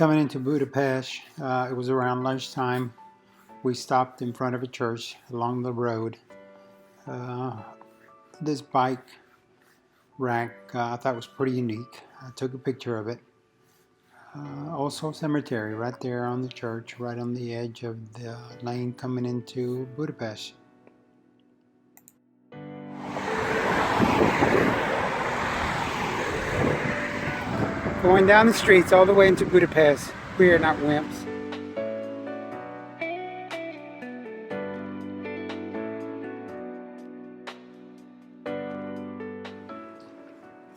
Coming into Budapest, it was around lunchtime. We stopped in front of a church along the road. Uh, this bike rack I thought was pretty unique. I took a picture of it. Also cemetery right there on the church, right on the edge of the lane coming into Budapest. Going down the streets all the way into Budapest. We are not wimps.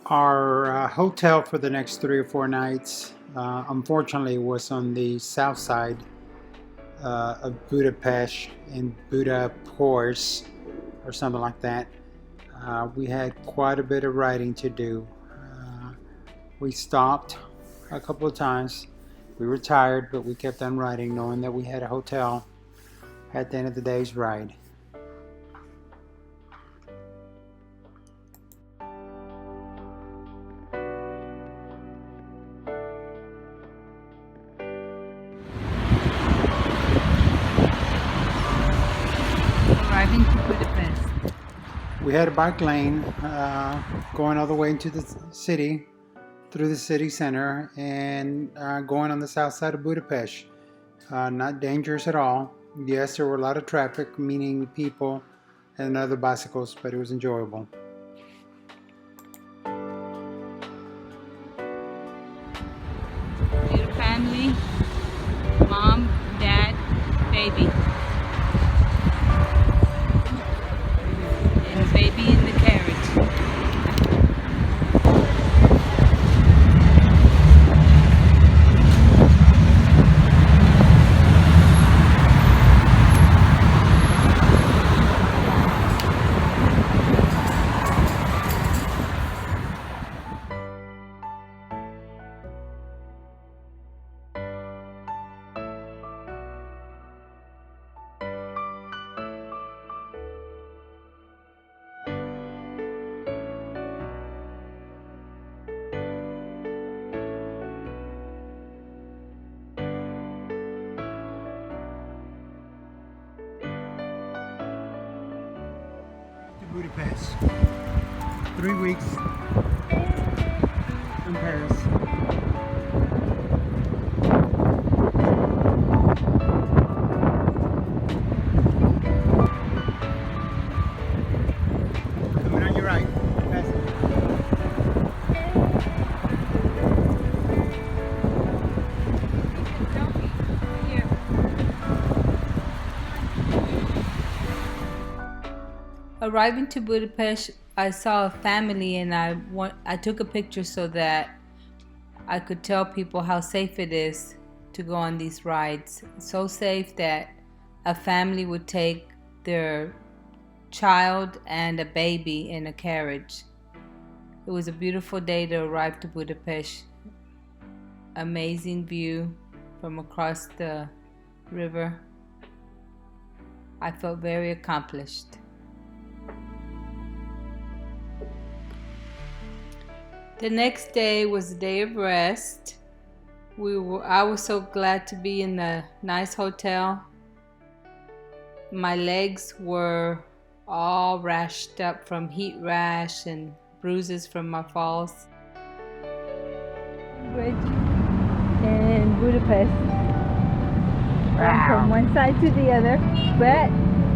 Our hotel for the next 3 or 4 nights, unfortunately, was on the south side of Budapest, in Budapest, or something like that. We had quite a bit of riding to do. We stopped a couple of times. We were tired, but we kept on riding, knowing that we had a hotel at the end of the day's ride. Arriving to Budapest. We had a bike lane going all the way into the city, through the city center, and going on the south side of Budapest. Not dangerous at all. Yes, there were a lot of traffic, meaning people and other bicycles, but it was enjoyable. Your family, mom, dad, baby. And baby in the carriage. Budapest. 3 weeks in Paris. Coming on your right. Pass it. Arriving to Budapest, I saw a family and I took a picture so that I could tell people how safe it is to go on these rides. So safe that a family would take their child and a baby in a carriage. It was a beautiful day to arrive to Budapest. Amazing view from across the river. I felt very accomplished. The next day was a day of rest. I was so glad to be in a nice hotel. My legs were all rashed up from heat rash and bruises from my falls. Bridge in Budapest. From one side to the other, but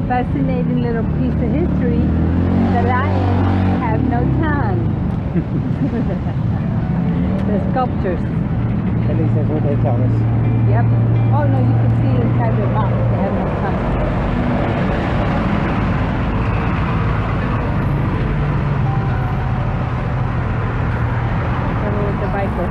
fascinating little piece of history. The lions have no tongue. The sculptures. At least that's what they tell us. Yep. Oh no, you can see inside their mouth. They have no tongue. Cover with the biker.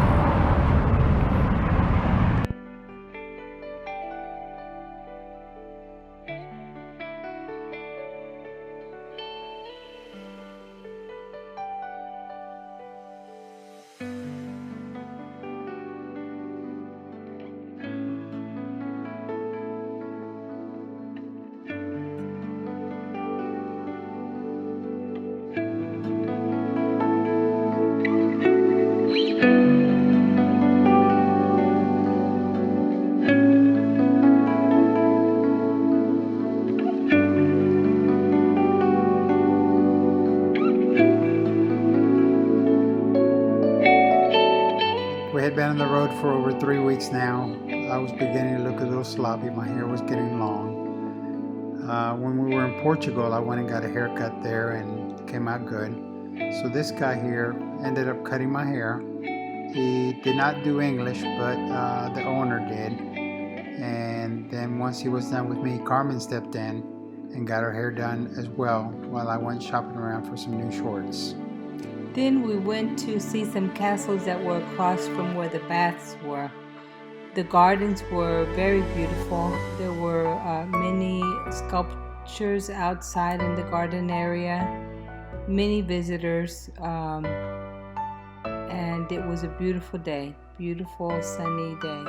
We had been on the road for over 3 weeks now. I was beginning to look a little sloppy. My hair was getting long. When we were in Portugal, I went and got a haircut there and came out good. So this guy here ended up cutting my hair. He did not do English, but the owner did. And then once he was done with me, Carmen stepped in and got her hair done as well while I went shopping around for some new shorts. Then we went to see some castles that were across from where the baths were. The gardens were very beautiful. There were many sculptures outside in the garden area, many visitors, and it was a beautiful day, beautiful sunny day.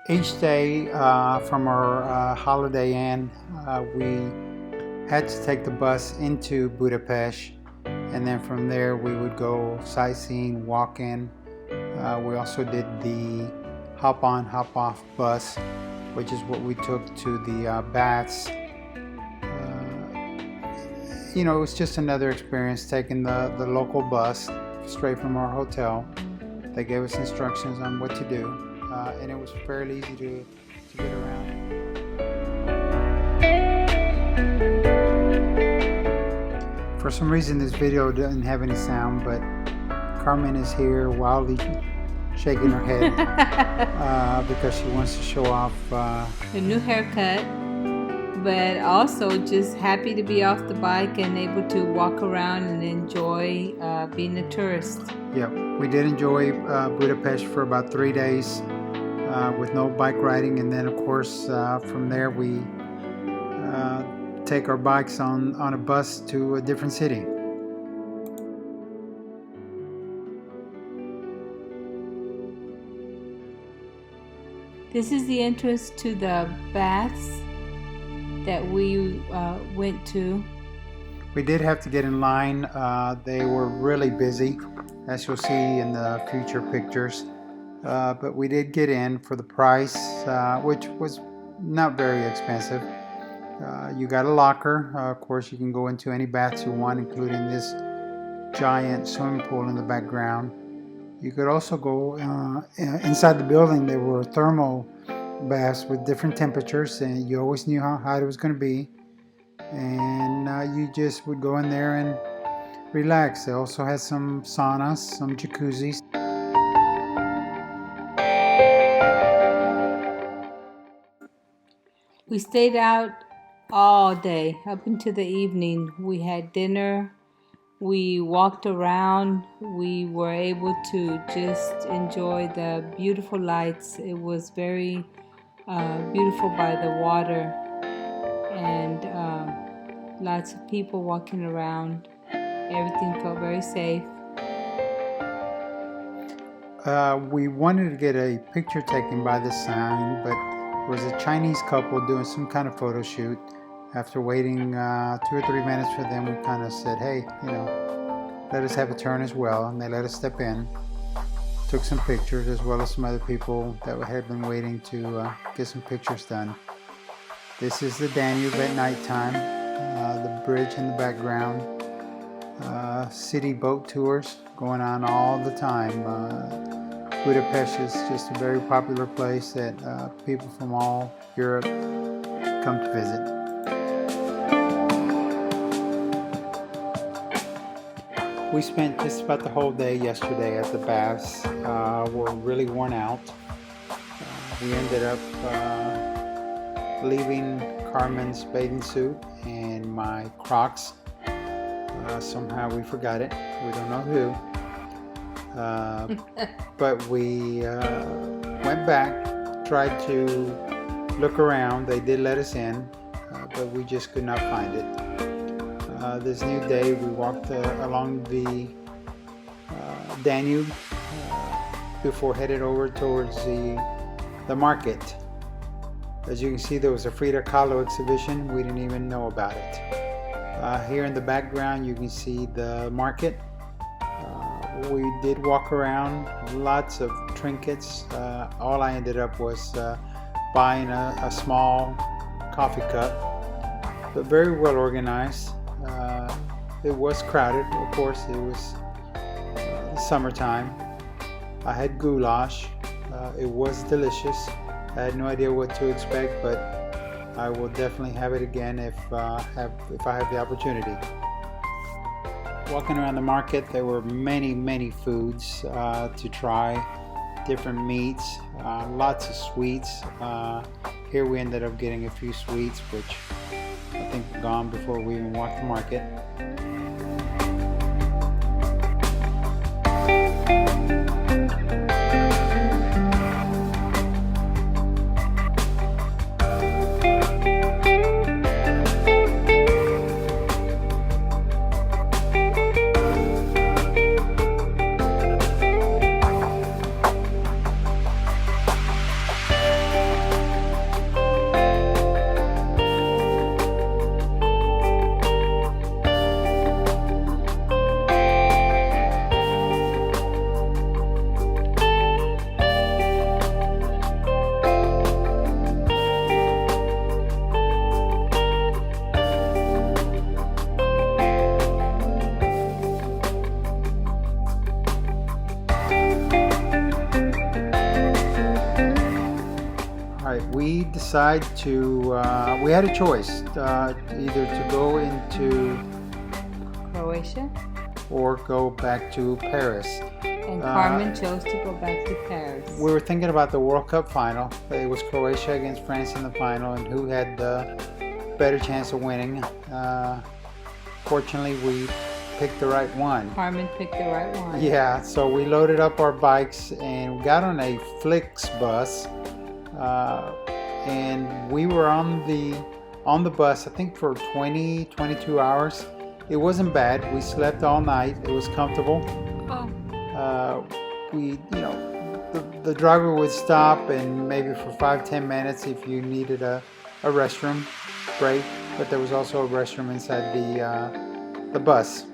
Each day from our Holiday Inn, we had to take the bus into Budapest, and then from there we would go sightseeing, walking. We also did the hop-on, hop-off bus, which is what we took to the baths. You know, it was just another experience taking the local bus straight from our hotel. They gave us instructions on what to do, and it was fairly easy to get around. For some reason this video doesn't have any sound, but Carmen is here wildly shaking her head because she wants to show off a new haircut, but also just happy to be off the bike and able to walk around and enjoy being a tourist. Yep, we did enjoy Budapest for about 3 days with no bike riding, and then of course from there we take our bikes on a bus to a different city. This is the entrance to the baths that we went to. We did have to get in line. They were really busy, as you'll see in the future pictures. But we did get in for the price, which was not very expensive. You got a locker. Of course, you can go into any baths you want, including this giant swimming pool in the background. You could also go inside the building. There were thermal baths with different temperatures, and you always knew how hot it was going to be. And you just would go in there and relax. They also had some saunas, some jacuzzis. We stayed out all day up into the evening. We had dinner. We walked around. We were able to just enjoy the beautiful lights. It was very beautiful by the water, and lots of people walking around. Everything felt very safe. We wanted to get a picture taken by the sign, but there was a Chinese couple doing some kind of photo shoot. After waiting 2 or 3 minutes for them, we kind of said, hey, you know, let us have a turn as well. And they let us step in. Took some pictures, as well as some other people that had been waiting to get some pictures done. This is the Danube at nighttime. The bridge in the background. City boat tours going on all the time. Budapest is just a very popular place that people from all Europe come to visit. We spent just about the whole day yesterday at the baths. We're really worn out. We ended up leaving Carmen's bathing suit and my Crocs. Somehow we forgot it. We don't know who. But we went back, tried to look around. They did let us in, but we just could not find it. This new day we walked along the Danube before headed over towards the market. As you can see, there was a Frida Kahlo exhibition. We didn't even know about it. Here in the background you can see the market. We did walk around, lots of trinkets. All I ended up was buying a small coffee cup, but very well organized. It was crowded, of course. It was summertime. I had goulash. It was delicious. I had no idea what to expect, but I will definitely have it again if I have the opportunity. Walking around the market, there were many foods to try, different meats, lots of sweets. Here we ended up getting a few sweets, which I think were gone before we even walked the market. We decided we had a choice, either to go into Croatia, or go back to Paris. and Carmen chose to go back to Paris. We were thinking about the World Cup final. It was Croatia against France in the final, and who had the better chance of winning. Fortunately, we picked the right one. Carmen picked the right one. Yeah, so we loaded up our bikes and got on a Flix bus. And we were on the bus, I think, for 22 hours. It wasn't bad. We slept all night. It was comfortable. Oh. The driver would stop and maybe for 5-10 minutes if you needed a restroom break, but there was also a restroom inside the bus.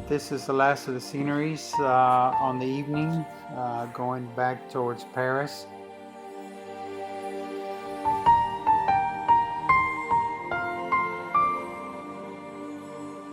This is the last of the sceneries on the evening, going back towards Paris.